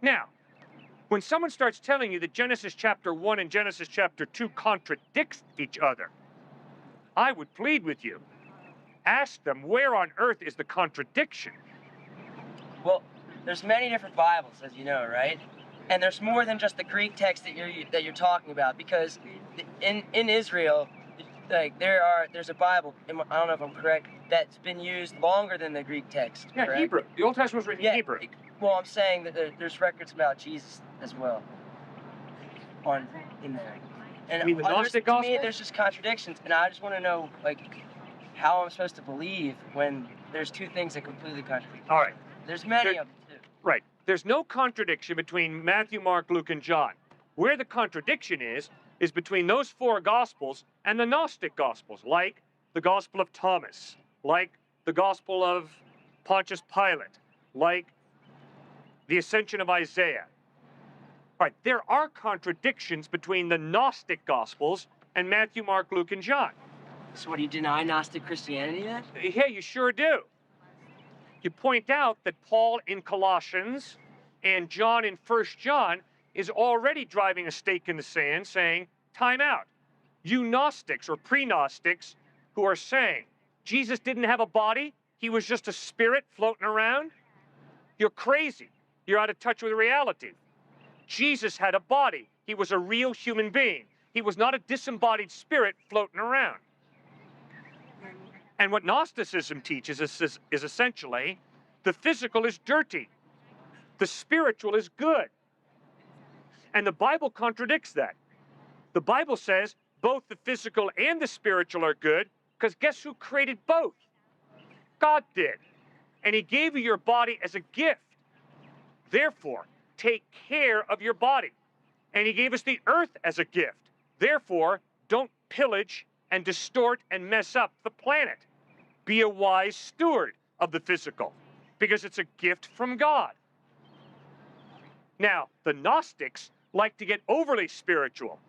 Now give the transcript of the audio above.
Now, when someone starts telling you that Genesis chapter 1 and Genesis chapter 2 contradicts each other, I would plead with you. Ask them, where on earth is the contradiction? Well, there's many different Bibles, as you know, right? And there's more than just the Greek text that you're talking about, because in Israel, like there's a Bible. I don't know if I'm correct. That's been used longer than the Greek text. Yeah, correct? Hebrew. The Old Testament was written in Hebrew. Well, I'm saying that there's records about Jesus as well in there. And you mean the Gnostic to Gospels? me, there's just contradictions, and I just want to know like how I'm supposed to believe when there's two things that completely contradict. All right. There's many of them too. Right. There's no contradiction between Matthew, Mark, Luke, and John. Where the contradiction is between those four Gospels and the Gnostic Gospels, like the Gospel of Thomas, like the Gospel of Pontius Pilate, like the Ascension of Isaiah. Right. There are contradictions between the Gnostic Gospels and Matthew, Mark, Luke, and John. So what, do you deny Gnostic Christianity then? Yeah, you sure do. You point out that Paul in Colossians and John in 1 John is already driving a stake in the sand saying, time out. You Gnostics or pre-Gnostics who are saying Jesus didn't have a body, he was just a spirit floating around, you're crazy. You're out of touch with reality. Jesus had a body. He was a real human being. He was not a disembodied spirit floating around. And what Gnosticism teaches us is essentially the physical is dirty, the spiritual is good. And the Bible contradicts that. The Bible says both the physical and the spiritual are good, because guess who created both? God did. And he gave you your body as a gift. Therefore, take care of your body. And he gave us the earth as a gift. Therefore, don't pillage and distort and mess up the planet. Be a wise steward of the physical, because it's a gift from God. Now, the Gnostics like to get overly spiritual.